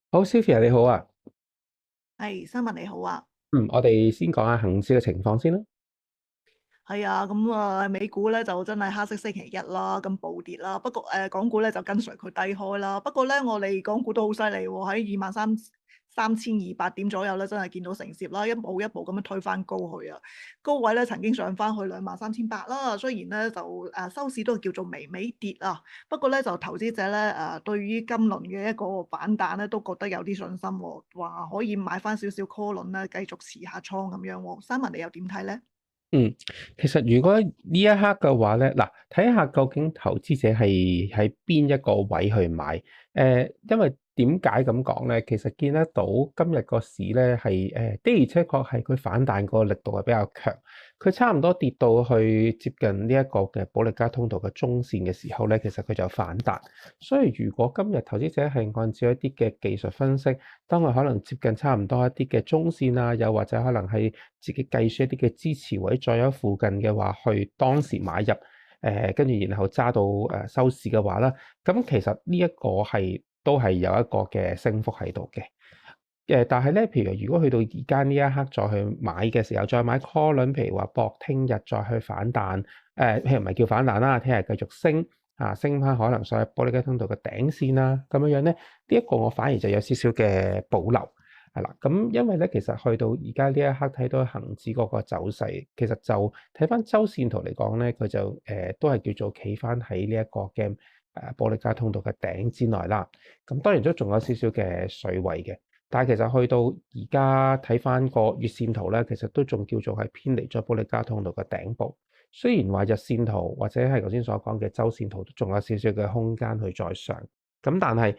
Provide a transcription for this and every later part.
好，Sophia 你好啊。係，新聞你好啊。我哋先講下恒指嘅情況先啦。係啊，咁美股咧就真係黑色星期一啦，咁暴跌啦。不過港股咧就跟隨佢低開啦。不過咧，我哋港股都好犀利喎，喺23,200點左右咧，真係見到承接啦，一步一步咁樣推翻高去啊。高位咧曾經上翻去23,800啦，雖然咧就收市都叫做微微跌啊。不過咧就投資者咧對於今輪嘅一個反彈咧都覺得有啲信心喎，話可以買翻少少 call 輪咧，繼續持下倉咁樣喎。新聞你又點睇咧？嗯，其實如果呢一刻嘅話咧，嗱，睇下究竟投資者係喺邊一個位去買。因為點解咁講咧？其實見得到今日個市咧係的而且確係佢反彈個力度係比較強，佢差唔多跌到去接近呢一個嘅保力加通道嘅中線嘅時候咧，其實佢就反彈。所以如果今日投資者係按照一啲嘅技術分析，當佢可能接近差唔多一啲嘅中線啊，又或者可能係自己計算一啲嘅支持位再喺附近嘅話，去當時買入，跟住然後揸到收市嘅話啦，咁其實呢一個都係有一個嘅升幅喺度嘅。但係咧，譬如如果去到而家呢一刻再去買嘅時候，再買 call 輪，譬如話博聽日再去反彈，譬如唔係叫反彈啦，聽日繼續升升翻可能上去玻璃加通道嘅頂線啦，咁樣樣咧，呢一個我反而就有少少嘅保留係啦。咁因為咧，其實去到而家呢一刻睇到恒指嗰個走勢，其實就睇翻周線圖嚟講咧，佢就都係叫做企翻喺呢一個嘅玻璃加通道嘅頂之內啦。咁當然都仲有少少嘅水位嘅。但係其實去到而家睇翻個月線圖咧，其實都仲叫做係偏離咗保力加通道嘅頂部。雖然話日線圖或者係頭先所講嘅周線圖都仲有少少嘅空間去再上，咁但係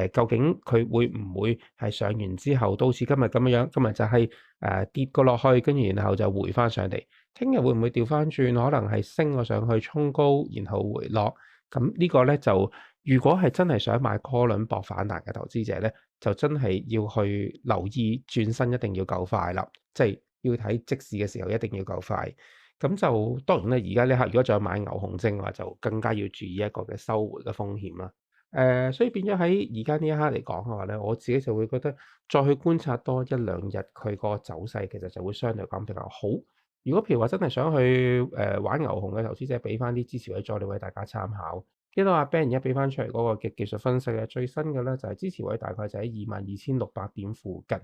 究竟佢會唔會係上完之後都好似今日咁樣？今日就係跌過落去，跟住然後就回翻上嚟。聽日會唔會調翻轉？可能係升咗上去衝高，然後回落。咁呢個咧就如果係真係想買 call 輪博反彈嘅投資者咧，就真係要去留意轉身一定要夠快啦，即係要睇即時嘅時候一定要夠快。咁就當然咧，而家呢刻如果再買牛熊證嘅話，就更加要注意一個嘅收回嘅風險啦。所以變咗喺而家呢一刻嚟講嘅話咧，我自己就會覺得再去觀察多一兩日佢個走勢，其實就會相對講比較好。如果譬如話真係想去玩牛熊嘅投資者，俾翻啲支持位阻力位大家參考。見到阿 Ben 而家俾翻出嚟嗰個嘅技術分析嘅最新嘅咧，就係支持位大概就喺22,600點附近，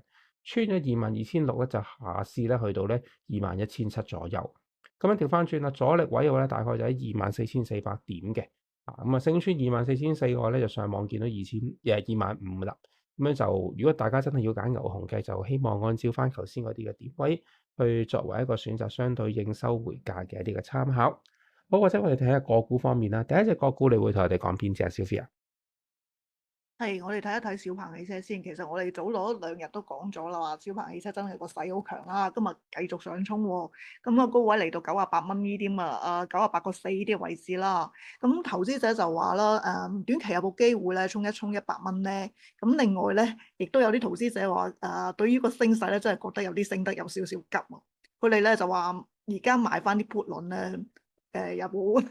穿咗22,600咧就下試咧去到咧21,700左右。咁樣調翻轉啦，阻力位嘅話咧大概就喺24,400點嘅。咁啊升穿24,400嘅話咧，就上網見到25,000啦。咁樣就如果大家真係要揀牛熊嘅，就希望按照翻頭先嗰啲嘅點位去作為一個選擇相對應收回價嘅一啲嘅參考。好，或者我哋睇下個股方面啦。第一隻個股你會同我哋講邊隻啊，Sophia？係，我哋睇一睇小鵬汽車先。其實我哋早攞2日都講咗啦，話小鵬汽車真係個勢好強啦。今日繼續上衝喎，咁個高位嚟到98蚊呢啲啊98.4呢啲位置啦。咁投資者就話啦，短期有冇機會咧衝一衝100蚊咧？咁另外咧，亦都有啲投資者話對於個升勢咧，真係覺得有啲升得有少少急啊。佢哋咧就話而家買翻啲 put 輪咧，有冇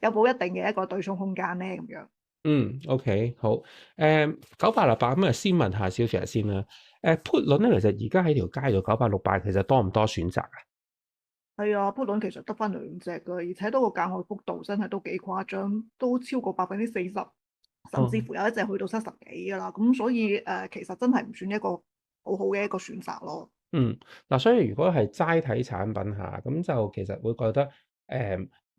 有冇一定嘅一個對沖空間咧？咁樣。OK，好。9868咁啊，先問下 Sophia 先啦。put 輪咧，其實而家喺條街度9868，其實多唔多選擇啊？係啊，put 輪其實得翻兩隻㗎，而且都個價外幅度真係都幾誇張，都超過40%，甚至哦，乎有一隻去到70幾㗎啦。咁所以其實真係唔算一個好好嘅一個選擇咯。嗯，嗱，所以如果係齋睇產品下，咁就其實會覺得，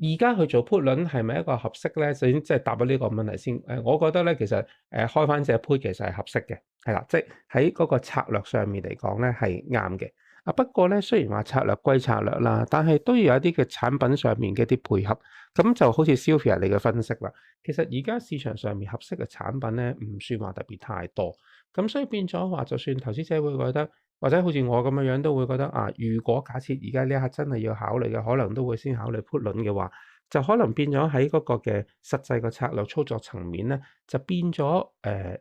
而家去做 put 輪係咪一個合適咧？首先即係答咗呢個問題先。我覺得咧，其實開翻隻 put 其實係合適嘅，係啦，即係喺嗰個策略上面嚟講咧係啱嘅。不過咧，雖然話策略歸策略啦，但係都要有一啲嘅產品上面嘅一啲配合。咁就好似 Sophia 你嘅分析啦，其實而家市場上面合適嘅產品咧，唔算話特別太多。咁所以變咗話，就算投資者會覺得，或者好似我咁樣樣都會覺得如果假設而家呢一刻真係要考慮嘅，可能都會先考慮 put 輪嘅話，就可能變咗喺嗰個嘅實際嘅策略操作層面咧，就變咗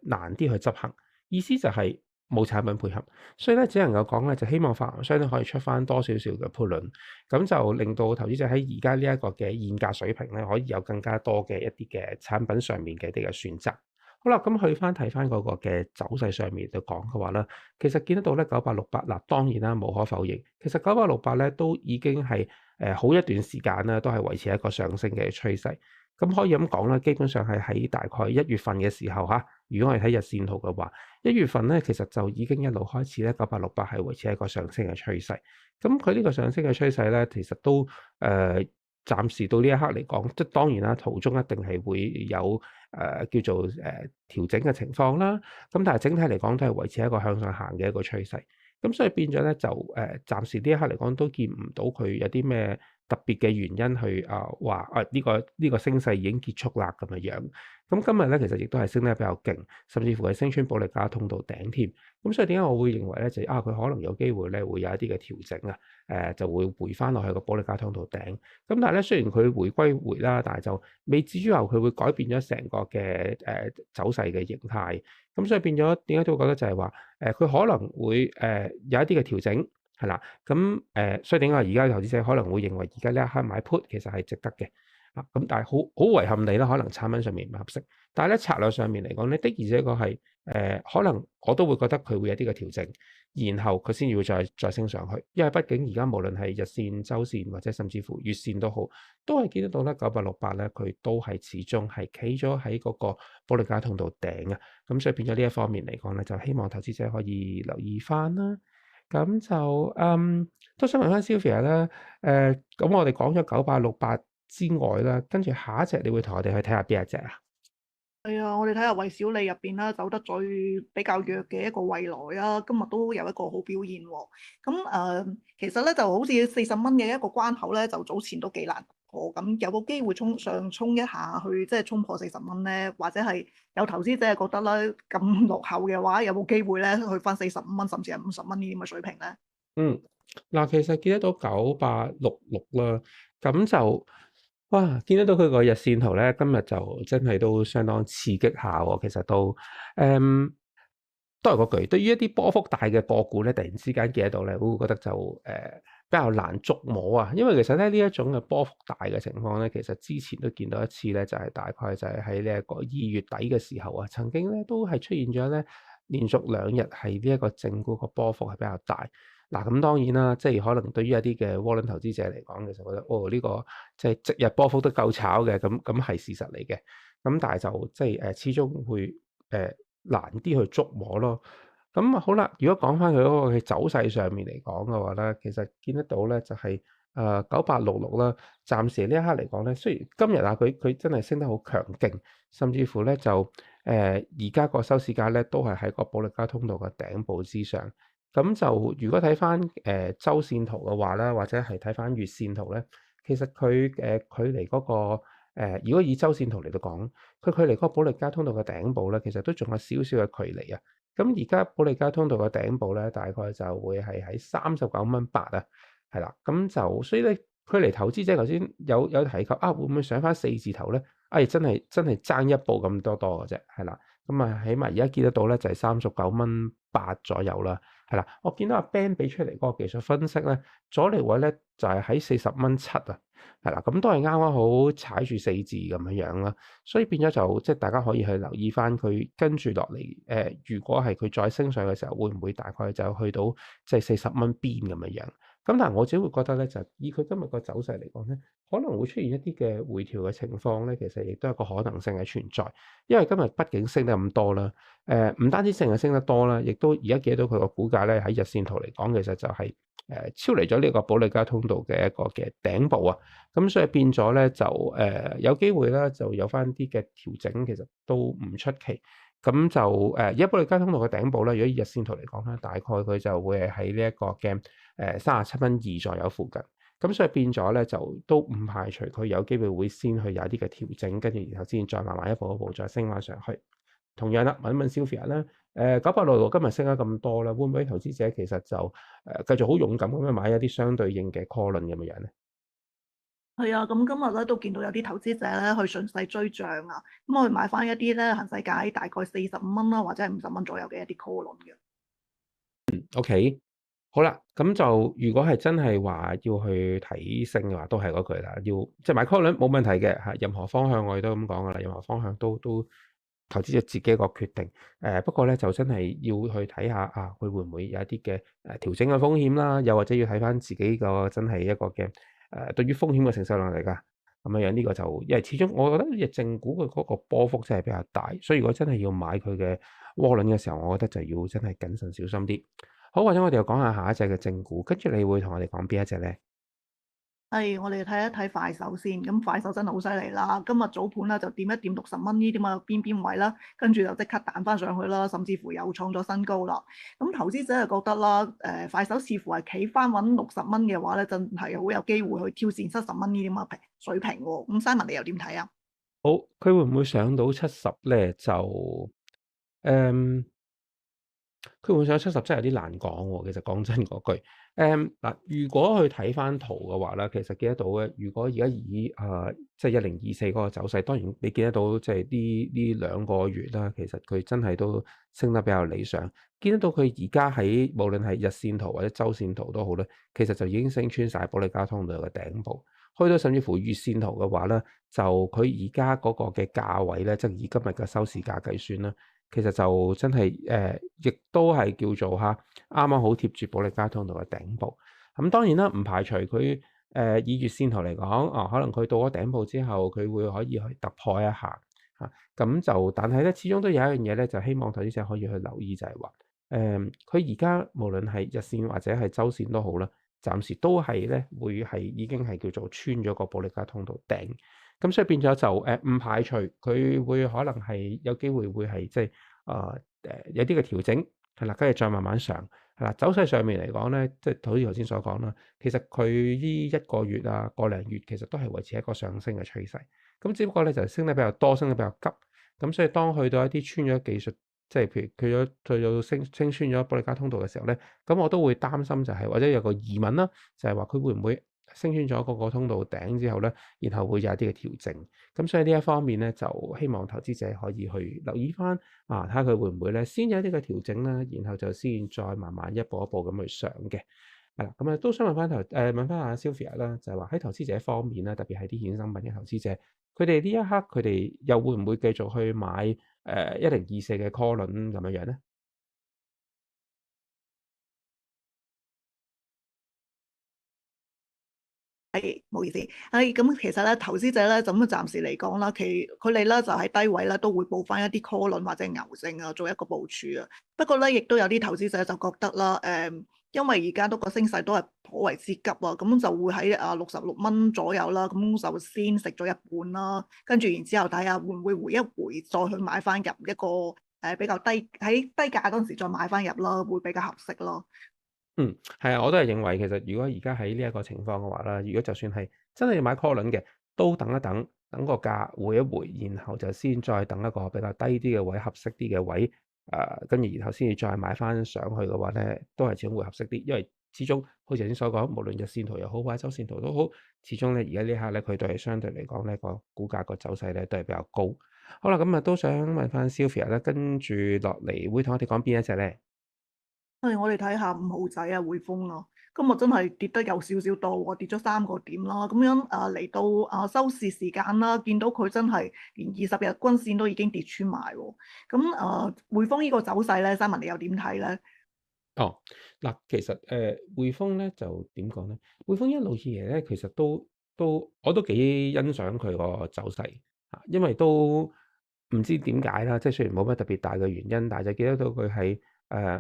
難啲去執行。意思就係冇產品配合，所以咧只能夠講咧，就希望發行商咧可以出翻多少少嘅 put 輪，咁就令到投資者喺而家呢一個嘅現價水平咧，可以有更加多嘅一啲嘅產品上面嘅一啲嘅選擇。好啦，咁去翻睇翻嗰個嘅走勢上面就講嘅話咧，其實見得到咧9868嗱，當然啦，無可否認，其實9868咧都已經係好一段時間啦，都係維持一個上升嘅趨勢。咁可以咁講啦，基本上係喺大概1月份嘅時候嚇，如果我哋睇日線圖嘅話，1月份咧其實就已經一路開始咧9868係維持一個上升嘅趨勢。咁佢呢個上升嘅趨勢咧，其實都暫時到呢一刻嚟講，即係當然啦，途中一定係會有叫做調整嘅情況啦。咁但係整體嚟講都係維持一個向上行嘅一個趨勢。咁所以變咗咧就暫時呢一刻嚟講都見唔到佢有啲咩特別嘅原因去話呢個升勢已經結束啦咁樣樣。咁今日咧其實亦都係升得比較勁，甚至乎係升穿保力加通道頂添。咁所以點解我會認為咧就佢可能有機會咧會有一啲嘅調整啊，就會回翻落去個保力加通道頂。咁但係咧雖然佢回歸回啦，但係就未至於話佢會改變咗成個嘅走勢嘅形態。咁所以變咗點解都會覺得就係話佢可能會有一啲嘅調整係啦。咁所以點解而家投資者可能會認為而家呢一刻買 put 其實係值得嘅。咁但係好遺憾地啦，可能產品上面唔合適。但係咧策略上面嚟講咧，的而且確係可能我都會覺得佢會有啲嘅調整，然後佢先至會再升上去。因為畢竟而家無論係日線、週線或者甚至乎月線都好，都係見得到咧9868咧，佢都係始終係企咗喺嗰個保力加通道頂啊。咁所以變咗呢一方面嚟講咧，就希望投資者可以留意翻啦。咁就都想問翻 Sylvia 啦，咁我哋講咗9868之外啦，跟住下一隻你會同我哋去睇下邊一隻啊？係啊，我哋睇下蔚小理入邊啦，走得最比較弱嘅一個蔚來啊，今日都有一個好表現喎。咁其實咧就好似40蚊嘅一個關口咧，就早前都幾難破，咁有個機會衝一下去，即係衝破40蚊咧，或者係有投資者覺得咧咁落後嘅話，有冇機會咧去翻45蚊，甚至係50蚊呢啲咁嘅水平咧？嗯，嗱，其實見得到9866啦，咁就哇，見得到佢個日線圖咧，今日就真係都相當刺激下喎。其實都都係嗰句，對於一啲波幅大嘅個股咧，突然之間見得到咧，我會覺得就比較難捉摸啊。因為其實咧呢一種嘅波幅大嘅情況咧，其實之前都見到一次咧，就係大概就係喺呢一個2月底嘅時候啊，曾經咧都係出現咗咧連續2日係呢一個正股個波幅係比較大。嗱，咁當然啦，即係可能對於一啲嘅窩輪投資者嚟講，其實覺得呢個即係即日波幅都夠炒嘅，咁係事實嚟嘅。咁但係就即係始終會難啲去捉摸咯。咁好啦，如果講翻佢嗰個嘅走勢上面嚟講嘅話咧，其實見得到咧就係9866啦。暫時呢一刻嚟講咧，雖然今日佢真係升得好強勁，甚至乎咧就而家個收市價咧都係喺個保力加通道嘅頂部之上。咁就如果睇翻週線圖嘅話咧，或者係睇翻月線圖咧，其實佢距離嗰個如果以週線圖嚟到講，佢距離嗰個保力加通道嘅頂部咧，其實都仲有少少嘅距離啊。咁而家保力加通道嘅頂部咧，大概就會係喺39.8啊，係啦。咁就所以咧，距離投資者頭先有提及會唔會上翻4字頭咧？真係爭一步咁多嘅啫，係啦。咁啊，起碼而家見得到咧，就係39.8左右啦。係啦，我見到阿 Ben 俾出嚟嗰個技術分析咧，阻力位咧就係喺40.7啊，係啦，咁都係啱啱好踩住4字咁樣啦，所以變咗就即係大家可以去留意翻佢跟住落嚟如果係佢再升上嘅時候，會唔會大概就去到即係40蚊邊咁樣？咁但係我自己會覺得咧，就以佢今日個走勢嚟講咧，可能會出現一啲嘅回調嘅情況咧，其實亦都係一個可能性嘅存在，因為今日畢竟升得咁多啦。唔單止淨係升得多啦，亦都而家見到佢個股價咧喺日線圖嚟講，其實就係超離咗呢個保力加通道嘅一個嘅頂部啊。咁所以變咗咧就有機會咧就有翻啲嘅調整，其實都唔出奇。咁就而家保力加通道嘅頂部咧，如果以日線圖嚟講咧，大概佢就會係喺呢一個嘅37.2左右附近。咁所以變咗咧就都唔排除佢有機會會先去有一啲嘅調整，跟住然後先再慢慢一步一步再升翻上去。同樣啦，問一問 Sylvia 啦，9866今日升咗咁多啦，會唔會投資者其實就繼續好勇敢咁樣買一啲相對應嘅 call 輪咁嘅樣咧？係啊，咁今日咧都見到有啲投資者咧去順勢追漲啊，咁我去買翻一啲咧行世界大概45蚊啦，或者係50蚊左右嘅一啲 call 輪嘅。OK，好啦，咁就如果係真係話要去睇升嘅話，都係嗰句啦，要即係買 call 輪冇問題嘅嚇，任何方向我哋都咁講噶啦，任何方向都投資者自己一個決定。不過咧就真係要去睇下佢會唔會有一啲嘅調整嘅風險啦，又或者要睇翻自己個真係一個嘅對於風險嘅承受能力㗎。咁樣樣呢個就因為始終我覺得隻正股佢嗰個波幅真係比較大，所以如果真係要買佢嘅窩輪嘅時候，我覺得就要真係謹慎小心啲。好，或者我哋又講下下一隻嘅正股，跟住你會同我哋講邊一隻咧？係，我哋睇一睇快手先。咁快手真係好犀利啦！今日早盤咧就掂一掂60蚊呢啲咁嘅邊位啦，跟住就即刻彈翻上去啦，甚至乎又創咗新高啦。咁投資者就覺得啦，快手似乎係企翻穩60蚊嘅話咧，真係好有機會去挑戰70蚊呢啲咁嘅水平喎。咁 Simon 你又點睇啊？好，佢會唔會上到70咧？就誒。佢會唔會上70真係有啲難講喎，其實講真嗰句，嗱，如果去睇翻圖嘅話咧，其實見得到咧，如果而家以即係1024嗰個走勢，當然你見得到即係呢兩個月啦，其實佢真係都升得比較理想，見得到佢而家喺無論係日線圖或者周線圖都好咧，其實就已經升穿晒保利加通道嘅頂部，去到甚至乎月線圖嘅話咧，就佢而家嗰個嘅價位咧，即係以今日嘅收市價計算啦。其實就真係亦都係叫做啱啱好貼住保利加通道嘅頂部。咁當然啦，唔排除佢以月線圖嚟講，可能佢到咗頂部之後，佢會可以去突破一下嚇。咁就但係咧，始終都有一樣嘢咧，就希望投資者可以去留意，就係話佢而家無論係日線或者係週線都好啦，暫時都係咧會係已經係叫做穿咗個保利加通道頂。咁所以變咗就唔排除佢會可能係有機會會係即係有啲嘅調整係啦，跟住再慢慢上係啦。走勢上面嚟講咧，即係好似頭先所講啦，其實佢呢一個月個零月其實都係維持一個上升嘅趨勢。咁只不過咧就升得比較多，升得比較急。咁所以當去到一啲穿咗技術，即係譬如佢到升穿咗保利加通道嘅時候咧，咁我都會擔心就係或者有個疑問啦，就係話佢會唔會升穿咗嗰個通道頂之後咧，然後會有一啲嘅調整。咁所以呢一方面咧，就希望投資者可以去留意翻睇下佢會唔會咧先有一啲嘅調整啦，然後就先再慢慢一步一步咁去上嘅。係啦，咁都想問翻阿 Sylvia 啦，就係話喺投資者方面啦，特別係啲衍生品嘅投資者，佢哋呢一刻佢哋又會唔會繼續去買1024嘅 call 輪咁樣樣咧？係，唔好意思。咁其實咧，投資者咧就咁暫時嚟講啦，佢哋咧就喺低位咧都會報翻一啲 call 輪或者牛證啊，做一個部署啊。不過咧，亦都有啲投資者就覺得啦，因為而家都個升勢都係頗為之急啊，咁就會喺66蚊左右啦，咁就先食咗一半啦，跟住然之後睇下會唔會回一回，再去買翻入一個比較低喺低價嗰陣時再買翻入啦，會比較合適咯。係啊，我都係認為其實如果而家喺呢一個情況嘅話啦，如果就算係真係要買 call 輪嘅，都等一等，等個價回一回，然後就先再等一個比較低啲嘅位，合適啲嘅位，跟住然後先至再買翻上去嘅話咧，都係始終會合適啲，因為始終好似頭先所講，無論日線圖又好或者周線圖都好，始終咧而家呢刻咧佢都係相對嚟講咧個股價個走勢咧都係比較高。好啦，咁都想問翻 Sylvia 咧，跟住落嚟會同我哋講邊一隻咧？我哋睇下5號仔匯豐啊，今日真係跌得有少少多喎，跌咗3個點啦。咁樣嚟到收市時間啦，見到佢真係連20日均線都已經跌穿埋喎。咁匯豐呢個走勢咧，Simon你又點睇咧？哦，嗱，其實匯豐咧就點講咧？匯豐一路以嚟咧，其實我都幾欣賞佢個走勢因為都唔知點解啦，即係雖然冇乜特別大嘅原因，但係就記得到佢係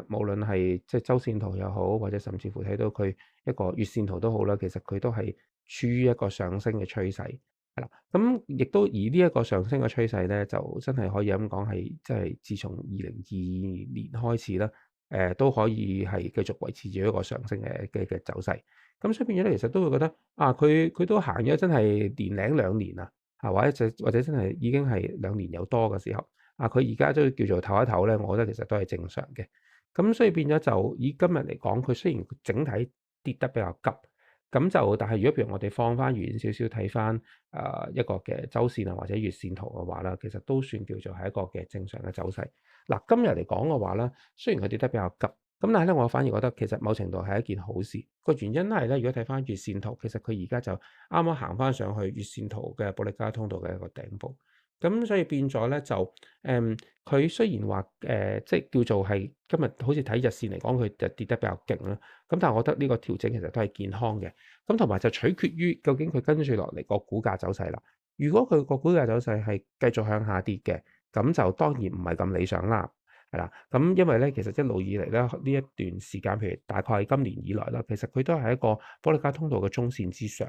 無論係即係周線圖又好，或者甚至乎睇到佢一個月線圖都好啦，其實佢都係處於一個上升嘅趨勢，係啦。咁亦都而呢一個上升嘅趨勢咧，就真係可以咁講係，即係自從2022年開始啦。都可以係繼續維持住一個上升嘅走勢，咁所以變咗咧，其實都會覺得佢都行咗真係年零兩年啦，或者真係已經係2年有多嘅時候，佢而家都叫做唞一唞咧，我覺得其實都係正常嘅。咁所以變咗就以今日嚟講，佢雖然整體跌得比較急，咁就但係如果譬如我哋放翻遠少少睇翻一個嘅周線或者月線圖嘅話啦，其實都算叫做係一個嘅正常嘅走勢。嗱，今日嚟講嘅話咧，雖然佢跌得比較急，咁但係咧，我反而覺得其實某程度係一件好事。個原因係咧，如果睇翻月線圖，其實佢而家就啱啱行翻上去月線圖嘅保利加通道嘅一個頂部。咁所以變咗咧就佢雖然話即係叫做係今日好似睇日線嚟講，佢就跌得比較勁啦。咁但係我覺得呢個調整其實都係健康嘅。咁同埋就取決於究竟佢跟住落嚟個股價走勢啦。如果佢個股價走勢係繼續向下跌嘅，咁就當然唔係咁理想啦。係啦，咁因為咧，其實一路以嚟咧，呢一段時間，譬如大概係今年以來啦，其實佢都係一個保利加通道嘅中線之上，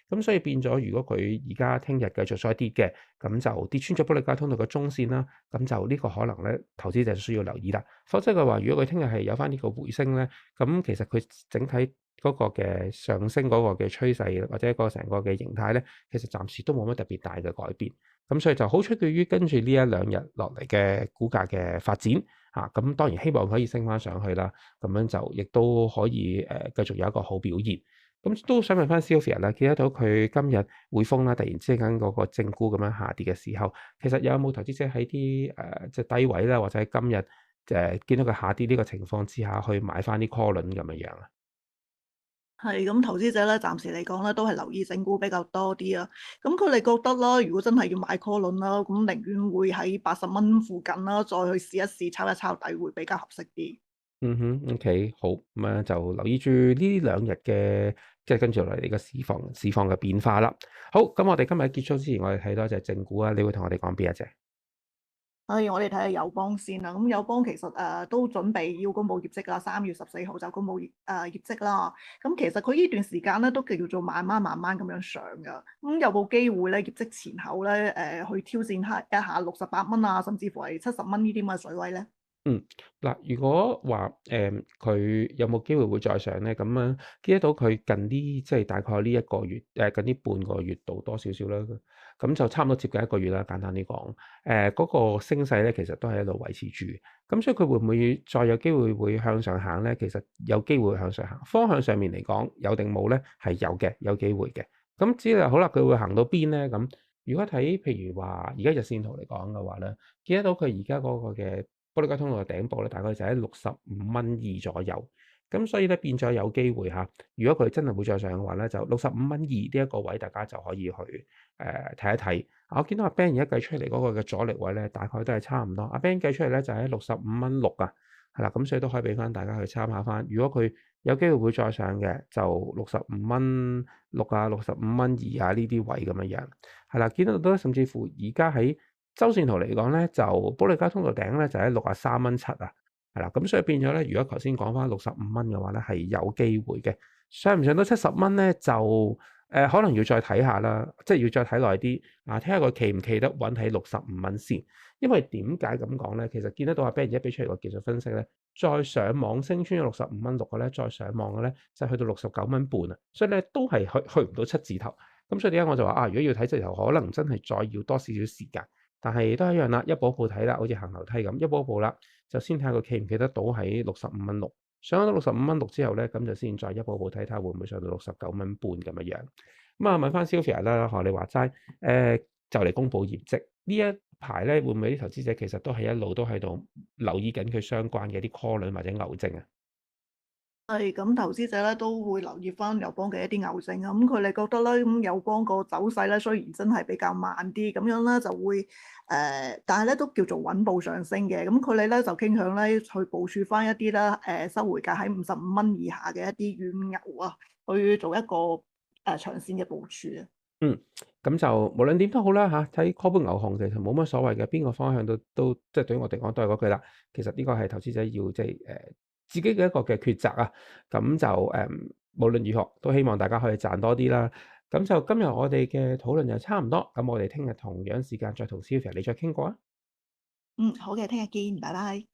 咁所以變咗，如果佢而家聽日繼續再跌嘅，咁就跌穿咗保利加通道嘅中線啦，咁就呢個可能咧，投資者需要留意啦。否則嘅話，如果佢聽日係有翻呢個回升咧，咁其實佢整體嗰個嘅上升嗰個嘅趨勢或者個成個嘅形態咧，其實暫時都冇乜特別大嘅改變。咁所以就好取決於跟住呢一兩日落嚟嘅股價嘅發展嚇，咁當然希望可以升翻上去啦，咁樣就亦都可以繼續有一個好表現。咁都想問翻 Sylvia 啦，見得到佢今日匯豐啦，突然之間嗰個正股咁樣下跌嘅時候，其實有冇投資者喺啲即係低位啦，或者喺今日見到佢下跌呢個情況之下去買翻啲 call 輪咁樣樣啊？係咁，投資者咧暫時嚟講咧都係留意整股比較多啲啊。咁佢哋覺得啦，如果真係要買 call 輪啦，咁寧願會喺80蚊附近啦，再去試一試抄一抄底，會比較合適啲。嗯哼，OK，好，咁啊就留意住呢兩日嘅即係跟住落嚟嘅市況嘅變化啦。好，咁我哋今日結束之前，我哋睇多隻正股啊，你會同我哋講邊一隻？我哋睇下友邦先啦。咁友邦其實都準備要公布業績啦，3月14號就公布業績啦。咁其實佢呢段時間咧都叫做慢慢咁樣上㗎。咁有冇機會咧業績前後咧去挑戰一下68蚊啊，甚至乎係70蚊呢啲咁嘅水位咧？嗯，嗱，如果話佢有冇機會會再上咧？咁樣見得到佢近啲，即係大概呢一個月近呢半個月度多少少啦，咁就差唔多接近一個月啦。簡單啲講，嗰個升勢咧，其實都係一路維持住。咁所以佢會唔會再有機會會向上行咧？其實有機會向上行，方向上面嚟講有定冇咧？係有嘅，有機會嘅。咁只係好啦，佢會行到邊咧？咁如果睇譬如話而家日線圖嚟講嘅話咧，見得到佢而家嗰個嘅保利加通道嘅頂部咧，大概就喺65.2蚊左右。咁所以咧變咗有機會嚇，如果佢真係會再上嘅話咧，就65.2蚊呢一個位，大家就可以去睇一睇。我見到阿 Ben 而家計出嚟嗰個嘅阻力位咧，大概都係差唔多。阿 Ben 計出嚟咧就喺65.6蚊啊，係啦，咁所以都可以俾翻大家去參考翻。如果佢有機會會再上嘅，就65.6啊、65.2啊呢啲位咁樣樣，係啦，見到都甚至乎而家喺周線圖嚟講咧，就保利加通道頂咧就喺63.7啊，係啦，咁所以變咗咧，如果頭先講翻65蚊嘅話咧，係有機會嘅。上唔上到70蚊咧，就可能要再睇下啦，即係要再睇耐啲啊，睇下佢企唔企得穩喺65蚊先。因為點解咁講咧？其實見得到阿 Ben 而家俾出嚟個技術分析咧，再上網升穿咗65.6嘅咧，再上網嘅咧就去到69.5蚊啊，所以咧都係去唔到七字頭。咁所以點解我就話啊，如果要睇七字頭，可能真係再要多少少時間。但係都係一樣啦，一步一步睇啦，好似行樓梯咁，一步一步啦，就先睇下佢企唔企得到喺65.6，上到65.6之後咧，咁就先再一步一步睇睇會唔會上到69.5咁樣樣。咁啊，問翻 Sylvia 啦，學你話齋，就嚟公佈業績呢一排咧，會唔會啲投資者其實都係一路都喺度留意緊佢相關嘅一啲 call 輪或者牛證啊？係咁，投資者咧都會留意翻友邦嘅一啲牛證啊。咁佢哋覺得咧，咁友邦個走勢咧，雖然真係比較慢啲，咁樣咧就會但係咧都叫做穩步上升嘅。咁佢哋咧就傾向咧去部署翻一啲咧收回價喺55蚊以下嘅一啲軟牛啊，去做一個長線嘅部署啊。嗯，咁就無論點都好啦嚇，睇 call 盤牛熊其實冇乜所謂嘅，邊個方向都即係對於我哋講都係嗰句啦。其實呢個係投資者要即係自己嘅一個嘅抉擇啊。咁就無論如何都希望大家可以賺多啲啦。咁就今日我哋嘅討論就差唔多，咁我哋聽日同樣時間再同 Sylvia 你再傾過啊。嗯，好嘅，聽日見，拜拜。